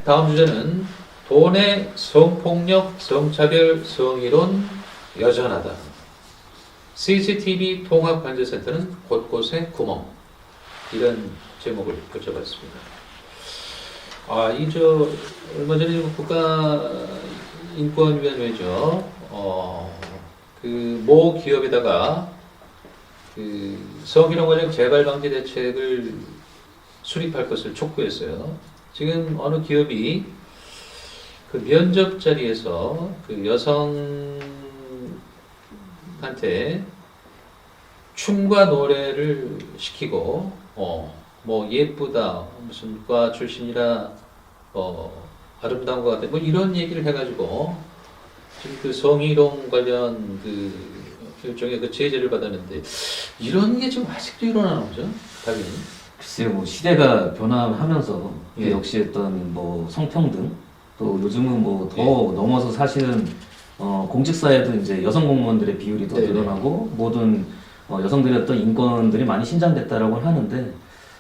다음 주제는 도내 성폭력, 성차별, 성희롱 여전하다. CCTV 통합관제센터는 곳곳에 구멍. 이런 제목을 붙여봤습니다. 얼마 전에 국가인권위원회죠. 모 기업에다가 성희롱 관련 재발 방지 대책을 수립할 것을 촉구했어요. 지금 어느 기업이 면접 자리에서 여성한테 춤과 노래를 시키고, 뭐 예쁘다, 무슨 과 출신이라 아름다운 것 같아, 뭐 이런 얘기를 해가지고 지금 성희롱 관련 일종의 제재를 받았는데, 이런 게 지금 아직도 일어나나 보죠, 당연히. 글쎄요, 뭐 시대가 변화하면서 예. 역시 어떤 뭐 성평등, 또 요즘은 뭐 더 예. 넘어서 사실은 공직사에도 이제 여성 공무원들의 비율이 더 네네. 늘어나고 모든 여성들의 어떤 인권들이 많이 신장됐다라고 하는데,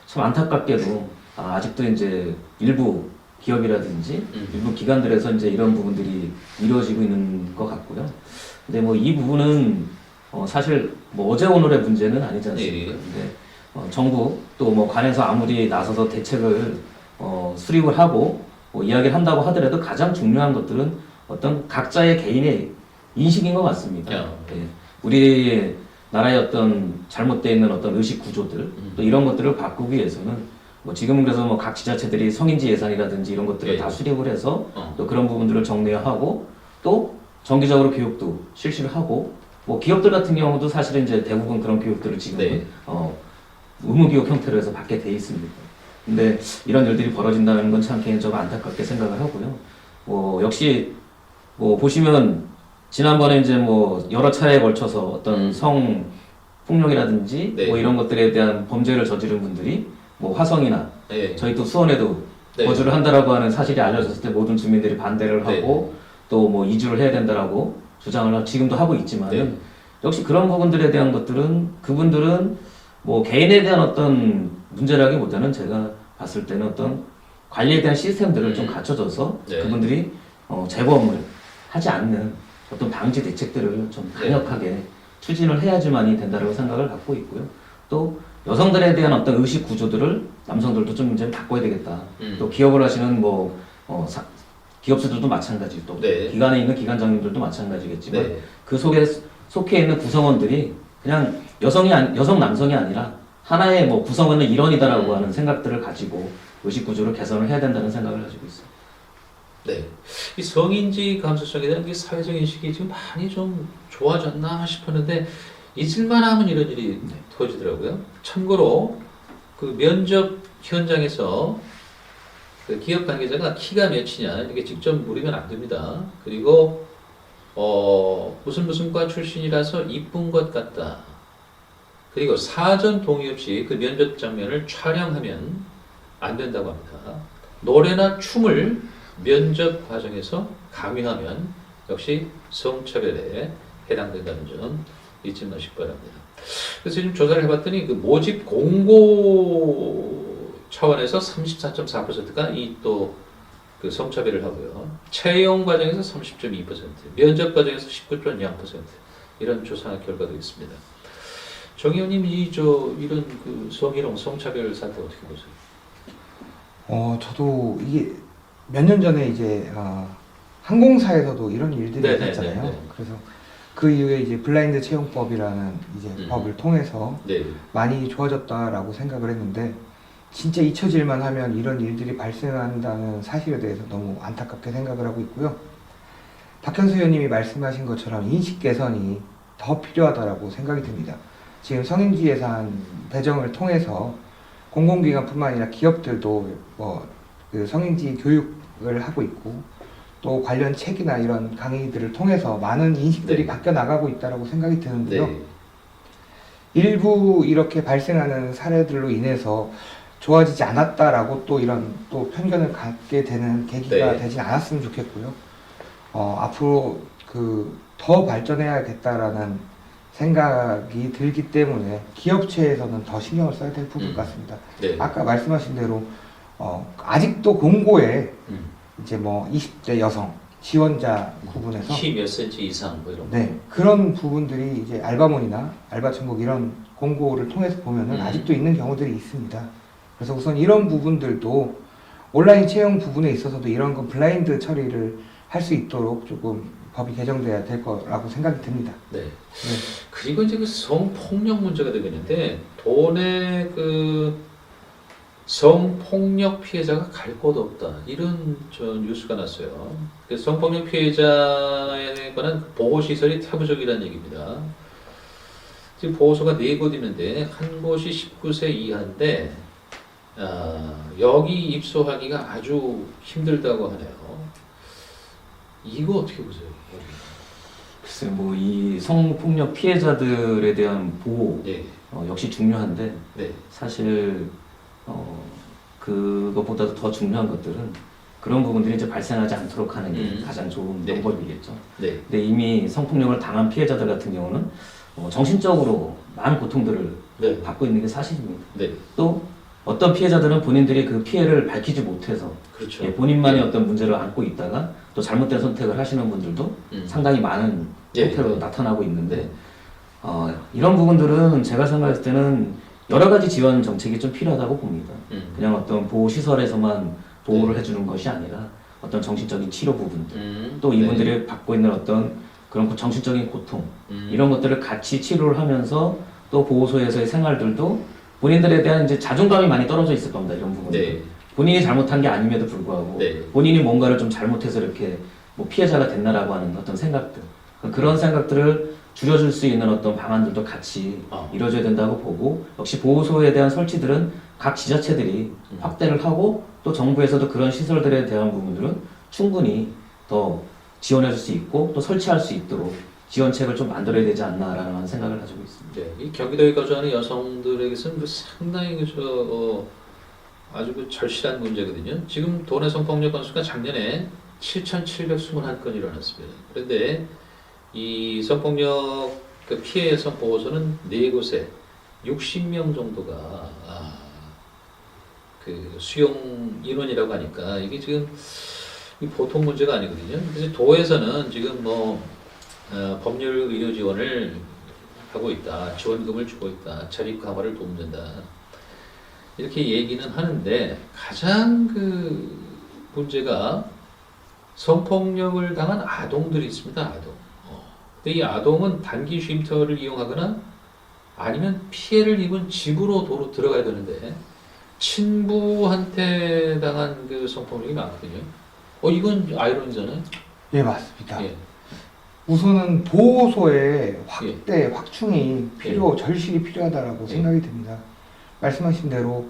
참 안타깝게도 아직도 이제 일부 기업이라든지 일부 기관들에서 이제 이런 부분들이 이루어지고 있는 것 같고요. 근데 뭐 이 부분은 사실 뭐 어제 오늘의 문제는 아니지 않습니까? 예. 근데 정부 또 뭐 관에서 아무리 나서서 대책을 수립을 하고 뭐 이야기를 한다고 하더라도 가장 중요한 것들은 어떤 각자의 개인의 인식인 것 같습니다. 예. 우리 나라의 어떤 잘못되어 있는 어떤 의식 구조들 또 이런 것들을 바꾸기 위해서는 뭐 지금은 그래서 뭐 각 지자체들이 성인지 예산이라든지 이런 것들을 예. 다 수립을 해서 또 그런 부분들을 정리하고 또 정기적으로 교육도 실시를 하고, 뭐 기업들 같은 경우도 사실은 이제 대부분 그런 교육들을 지금 네. 의무교육 형태로 해서 받게 돼 있습니다. 근데 이런 일들이 벌어진다는 건 참 개인적으로 안타깝게 생각을 하고요. 뭐 역시 뭐 보시면 지난번에 이제 뭐 여러 차례에 걸쳐서 어떤 성 폭력이라든지 네. 뭐 이런 것들에 대한 범죄를 저지른 분들이 뭐 화성이나 네. 저희 또 수원에도 네. 거주를 한다라고 하는 사실이 알려졌을 때 모든 주민들이 반대를 하고 또 뭐 이주를 해야 된다라고 주장을 지금도 하고 있지만은 네. 역시 그런 부분들에 대한 것들은 그분들은 뭐 개인에 대한 어떤 문제라기보다는 제가 봤을 때는 어떤 관리에 대한 시스템들을 좀 갖춰줘서 네. 그분들이 재범을 하지 않는 어떤 방지 대책들을 좀 강력하게 추진을 해야지만이 된다고 생각을 갖고 있고요. 또 여성들에 대한 어떤 의식 구조들을 남성들도 좀 이제 바꿔야 되겠다. 또 기업을 하시는 뭐 기업주들도 마찬가지, 또 네. 기관에 있는 기관장님들도 마찬가지겠지만 네. 그 속에 속해 있는 구성원들이 그냥 여성 남성이 아니라 하나의 뭐 구성원의 일원이다라고 하는 생각들을 가지고 의식 구조를 개선을 해야 된다는 생각을 가지고 있어요. 네. 이 성인지 감수성에 대한 게 사회적 인식이 지금 많이 좀 좋아졌나 싶었는데, 잊을만 하면 이런 일이 터지더라고요. 참고로 면접 현장에서 기업 관계자가 키가 몇이냐 이렇게 직접 물으면 안 됩니다. 그리고 무슨 과 출신이라서 이쁜 것 같다. 그리고 사전 동의 없이 면접 장면을 촬영하면 안 된다고 합니다. 노래나 춤을 면접 과정에서 강요하면 역시 성차별에 해당된다는 점 잊지 마시기 바랍니다. 그래서 지금 조사를 해봤더니 모집 공고 차원에서 34.4%가 성차별을 하고요. 채용 과정에서 30.2%, 면접 과정에서 19.0% 이런 조사 결과도 있습니다. 정 의원님, 이런 성희롱, 성차별 사태 어떻게 보세요? 저도 이게 몇 년 전에 이제 항공사에서도 이런 일들이 네네네네. 있었잖아요. 그래서 그 이후에 이제 블라인드 채용법이라는 이제 법을 통해서 네. 많이 좋아졌다라고 생각을 했는데, 진짜 잊혀질만 하면 이런 일들이 발생한다는 사실에 대해서 너무 안타깝게 생각을 하고 있고요. 박현수 의원님이 말씀하신 것처럼 인식 개선이 더 필요하다라고 생각이 듭니다. 지금 성인지 예산 배정을 통해서 공공기관뿐만 아니라 기업들도 성인지 교육을 하고 있고, 또 관련 책이나 이런 강의들을 통해서 많은 인식들이 바뀌어 나가고 있다라고 생각이 드는데요. 일부 이렇게 발생하는 사례들로 인해서 좋아지지 않았다라고 또 이런 또 편견을 갖게 되는 계기가 되지 않았으면 좋겠고요. 앞으로 더 발전해야겠다라는 생각이 들기 때문에 기업체에서는 더 신경을 써야 될 부분 같습니다. 네. 아까 말씀하신 대로 아직도 공고에 이제 뭐 20대 여성 지원자 부분에서 키 몇 센치 이상 뭐 이런 거. 네, 그런 부분들이 이제 알바몬이나 알바천국 이런 공고를 통해서 보면은 아직도 있는 경우들이 있습니다. 그래서 우선 이런 부분들도 온라인 채용 부분에 있어서도 이런 건 블라인드 처리를 할 수 있도록 조금 법이 개정돼야 될 거라고 생각이 듭니다. 네. 네. 그리고 이제 그 성폭력 문제가 되겠는데 돈에 그 성폭력 피해자가 갈 곳 없다 이런 저 뉴스가 났어요. 그 성폭력 피해자에 관한 보호시설이 태부적이라는 얘기입니다. 지금 보호소가 4곳 있는데 한 곳이 19세 이하인데 여기 입소하기가 아주 힘들다고 하네요. 이거 어떻게 보세요? 글쎄 뭐 이 성폭력 피해자들에 대한 보호 네, 역시 중요한데 네, 사실 그것보다도 더 중요한 것들은 그런 부분들이 이제 발생하지 않도록 하는 게 가장 좋은 네. 방법이겠죠. 네, 근데 이미 성폭력을 당한 피해자들 같은 경우는 정신적으로 많은 고통들을 네, 받고 있는 게 사실입니다. 네, 또 어떤 피해자들은 본인들이 그 피해를 밝히지 못해서 그렇죠. 본인만의 예. 어떤 문제를 안고 있다가 또 잘못된 선택을 하시는 분들도 상당히 많은 예. 형태로 나타나고 있는데 네. 이런 부분들은 제가 생각했을 때는 여러 가지 지원 정책이 좀 필요하다고 봅니다. 그냥 어떤 보호 시설에서만 보호를 네. 해주는 것이 아니라 어떤 정신적인 치료 부분들 또 네. 이분들이 받고 있는 어떤 그런 정신적인 고통 이런 것들을 같이 치료를 하면서 또 보호소에서의 생활들도 본인들에 대한 이제 자존감이 많이 떨어져 있을 겁니다. 이런 부분들. 네. 본인이 잘못한 게 아님에도 불구하고 네. 본인이 뭔가를 좀 잘못해서 이렇게 뭐 피해자가 됐나라고 하는 어떤 생각들 그런 생각들을 줄여줄 수 있는 어떤 방안들도 같이 이루어져야 된다고 보고 역시 보호소에 대한 설치들은 각 지자체들이 확대를 하고 또 정부에서도 그런 시설들에 대한 부분들은 충분히 더 지원해 줄 수 있고 또 설치할 수 있도록 지원책을 좀 만들어야 되지 않나라는 생각을 가지고 있습니다. 네, 이 경기도에 거주하는 여성들에게서는 상당히 아주 절실한 문제거든요. 지금 도내 성폭력 건수가 작년에 7,721건 일어났습니다. 그런데 이 성폭력 그 피해 여성 보호소는 4곳에 60명 정도가 그 수용 인원이라고 하니까 이게 지금 보통 문제가 아니거든요. 그래서 도에서는 지금 법률 의료 지원을 하고 있다, 지원금을 주고 있다, 자립 강화를 돕는다 이렇게 얘기는 하는데 가장 그 문제가 성폭력을 당한 아동들이 있습니다. 아동. 근데 이 아동은 단기 쉼터를 이용하거나 아니면 피해를 입은 집으로 들어가야 되는데 친부한테 당한 그 성폭력이 많거든요. 이건 아이러니잖아요. 예, 맞습니다. 예. 우선은 보호소의 확대, 확충이 절실히 필요하다라고 생각이 듭니다. 말씀하신 대로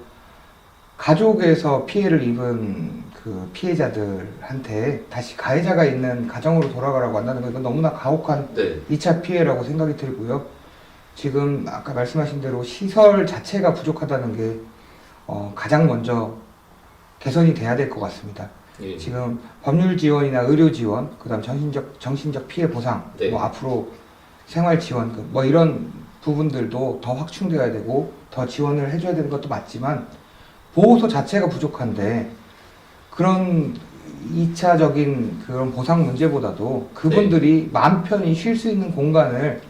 가족에서 피해를 입은 그 피해자들한테 다시 가해자가 있는 가정으로 돌아가라고 한다는 건 이건 너무나 가혹한 2차 피해라고 생각이 들고요. 지금 아까 말씀하신 대로 시설 자체가 부족하다는 게 가장 먼저 개선이 돼야 될 것 같습니다. 예. 지금 법률 지원이나 의료 지원, 그다음 정신적 피해 보상, 네. 앞으로 생활 지원금, 이런 부분들도 더 확충돼야 되고 더 지원을 해줘야 되는 것도 맞지만 보호소 자체가 부족한데 그런 2차적인 그런 보상 문제보다도 그분들이 마음 편히 쉴 수 있는 공간을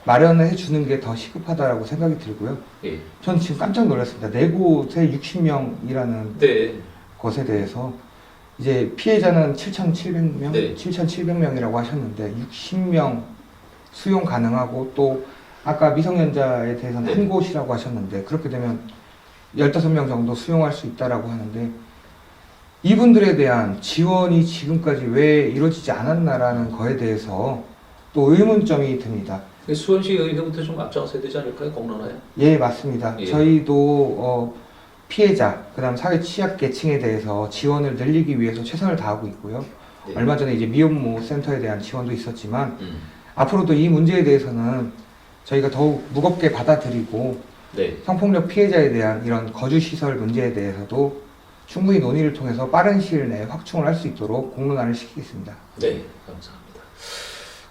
마련해 주는 게 더 시급하다라고 생각이 들고요. 예. 전 지금 깜짝 놀랐습니다. 4곳에 60명이라는 네. 것에 대해서 이제 피해자는 7,700명, 네. 7,700명이라고 하셨는데 60명 수용 가능하고 또 아까 미성년자에 대해서는 네. 한 곳이라고 하셨는데 그렇게 되면 15명 정도 수용할 수 있다라고 하는데 이분들에 대한 지원이 지금까지 왜 이루어지지 않았나라는 거에 대해서 또 의문점이 듭니다. 수원시 의회부터 좀 앞장서야 되지 않을까요? 공론화에? 예, 맞습니다. 예. 저희도 피해자, 그다음 사회 취약계층에 대해서 지원을 늘리기 위해서 최선을 다하고 있고요. 네. 얼마 전에 이제 미혼모 센터에 대한 지원도 있었지만 앞으로도 이 문제에 대해서는 저희가 더욱 무겁게 받아들이고 네. 성폭력 피해자에 대한 이런 거주시설 문제에 대해서도 충분히 논의를 통해서 빠른 시일 내에 확충을 할 수 있도록 공론화를 시키겠습니다. 네, 감사합니다.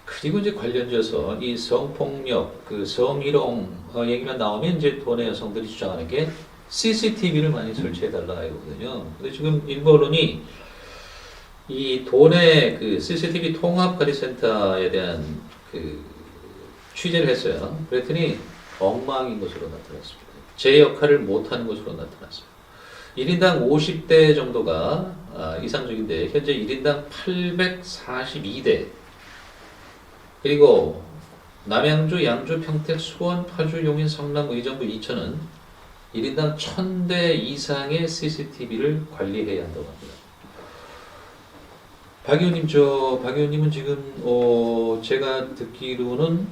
그리고 이제 관련돼서 이 성폭력, 그 성희롱 얘기만 나오면 이제 도내 여성들이 주장하는 게 CCTV를 많이 설치해달라 이거거든요. 근데 지금 일부 언론이 이 도내 그 CCTV 통합관리센터에 대한 그 취재를 했어요. 그랬더니 엉망인 것으로 나타났습니다. 제 역할을 못하는 것으로 나타났어요. 1인당 50대 정도가 이상적인데 현재 1인당 842대, 그리고 남양주, 양주, 평택, 수원, 파주, 용인, 성남, 의정부, 이천은 1인당 1000대 이상의 CCTV를 관리해야 한다고 합니다. 박 의원님은 지금 제가 듣기로는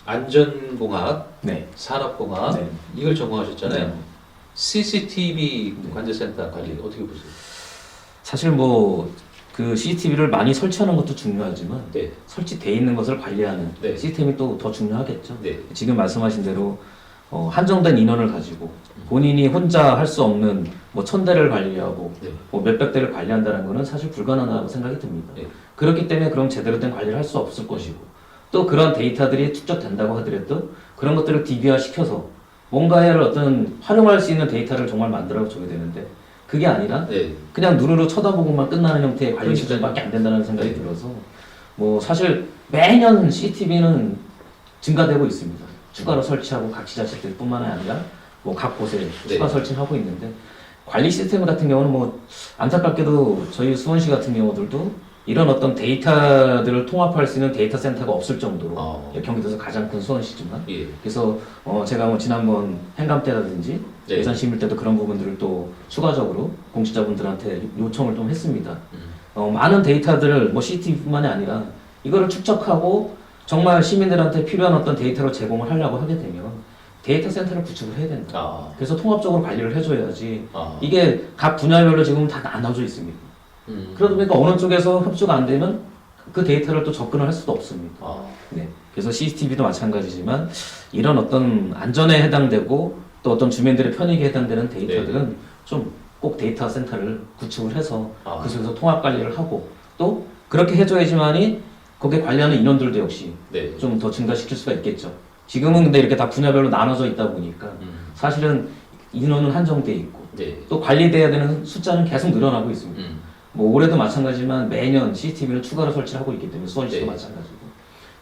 안전공학, 네. 산업공학 네. 이걸 전공하셨잖아요. 네. CCTV 관제센터 관리 어떻게 보세요? 사실 뭐 그 CCTV를 많이 설치하는 것도 중요하지만 네, 설치돼 있는 것을 관리하는 네. 시스템이 또 더 중요하겠죠. 네, 지금 말씀하신 대로 한정된 인원을 가지고 본인이 혼자 할 수 없는 뭐 1000대를 관리하고 네. 뭐 몇백 대를 관리한다는 것은 사실 불가능하다고 생각이 듭니다. 네. 그렇기 때문에 그럼 제대로 된 관리를 할 수 없을 것이고 또 그런 데이터들이 축적된다고 하더라도 그런 것들을 DB화 시켜서 뭔가를 어떤 활용할 수 있는 데이터를 정말 만들어 줘야 되는데 그게 아니라 네. 그냥 눈으로 쳐다보고만 끝나는 형태의 관리 그러니까요. 시스템밖에 안 된다는 생각이 네. 들어서 뭐 사실 매년 CCTV는 증가되고 있습니다. 추가로 설치하고 각 지자체들뿐만 아니라 뭐 각 곳에 네. 추가 설치하고 있는데 관리 시스템 같은 경우는 뭐 안타깝게도 저희 수원시 같은 경우들도 이런 어떤 데이터들을 통합할 수 있는 데이터 센터가 없을 정도로 경기도에서 가장 큰 수원시지만 예. 그래서 제가 뭐 지난번 행감 때라든지 네. 예산 심의 때도 그런 부분들을 또 추가적으로 공직자분들한테 요청을 좀 했습니다. 많은 데이터들을 뭐 CCTV뿐만이 아니라 이거를 축적하고 정말 시민들한테 필요한 어떤 데이터를 제공을 하려고 하게 되면 데이터 센터를 구축을 해야 된다. 그래서 통합적으로 관리를 해줘야지. 이게 각 분야별로 지금 다 나눠져 있습니다. 그러다 보니까 어느 쪽에서 협조가 안 되면 그 데이터를 또 접근을 할 수도 없습니다. 네. 그래서 CCTV도 마찬가지지만 이런 어떤 안전에 해당되고 또 어떤 주민들의 편익에 해당되는 데이터들은 좀 꼭 데이터 센터를 구축을 해서 그 속에서 통합 관리를 하고 또 그렇게 해줘야지만이 거기에 관리하는 인원들도 역시 네. 좀 더 증가시킬 수가 있겠죠. 지금은 근데 이렇게 다 분야별로 나눠져 있다 보니까 사실은 인원은 한정돼 있고 네. 또 관리돼야 되는 숫자는 계속 늘어나고 있습니다. 뭐 올해도 마찬가지지만 매년 CCTV를 추가로 설치를 하고 있기 때문에 수원시도 네. 마찬가지고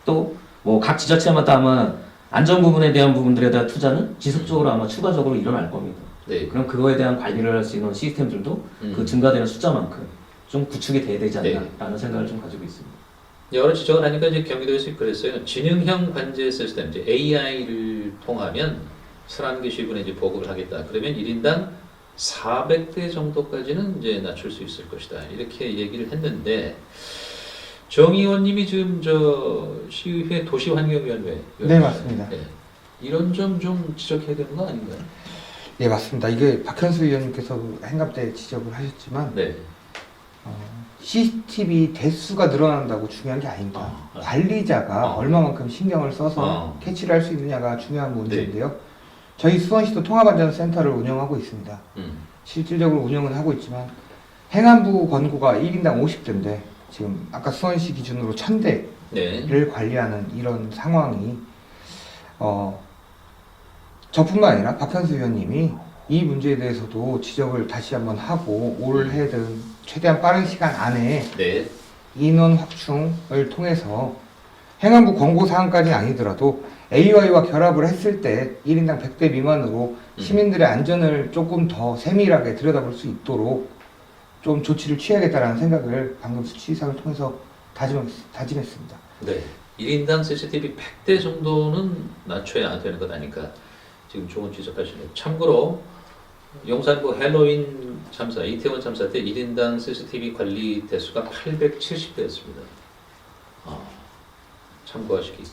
또 뭐 각 지자체마다 아마 안전 부분에 대한 부분들에 대한 투자는 지속적으로 아마 추가적으로 일어날 겁니다. 네. 그럼 그거에 대한 관리를 할 수 있는 시스템들도 그 증가되는 숫자만큼 좀 구축이 돼야 되지 않나라는 생각을 좀 가지고 있습니다. 여러 지적을 하니까 이제 경기도에서 그랬어요. 지능형 관제 시스템, 이제 AI를 통하면 서른개 시군에 이제 보급을 하겠다. 그러면 1인당 400대 정도까지는 이제 낮출 수 있을 것이다. 이렇게 얘기를 했는데 정 의원님이 지금 저 시의회 도시환경위원회 네, 맞습니다. 네. 이런 점 좀 지적해야 되는 거 아닌가요? 네, 맞습니다. 이게 박현수 의원님께서도 행감 때 지적을 하셨지만 네. CCTV 대수가 늘어난다고 중요한 게 아닙니다. 관리자가 얼마만큼 신경을 써서 캐치를 할 수 있느냐가 중요한 문제인데요. 저희 수원시도 통합안전센터를 운영하고 있습니다. 실질적으로 운영은 하고 있지만 행안부 권고가 1인당 50대인데 지금 아까 수원시 기준으로 1000대를 네. 관리하는 이런 상황이 저뿐만 아니라 박현수 의원님이 이 문제에 대해서도 지적을 다시 한번 하고 올해든 최대한 빠른 시간 안에 네. 인원 확충을 통해서 행안부 권고 사항까지는 아니더라도 AI와 결합을 했을 때 1인당 100대 미만으로 시민들의 안전을 조금 더 세밀하게 들여다볼 수 있도록 좀 조치를 취하겠다라는 생각을 방금 수치상을 통해서 다짐했습니다. 네. 1인당 CCTV 100대 정도는 낮춰야 되는 것 아닐까. 지금 좋은 지적하시네요. 참고로 용산구 헬로윈 참사, 이태원 참사 때 1인당 CCTV 관리 대수가 870대였습니다. 참고하시기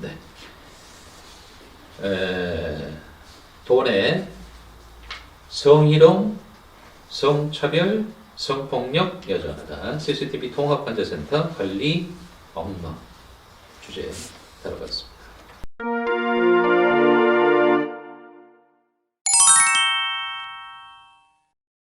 바랍니다. 네. 도내 성희롱, 성차별, 성폭력 여전하다. CCTV 통합관제센터 관리 엉망 주제 다뤄봤습니다.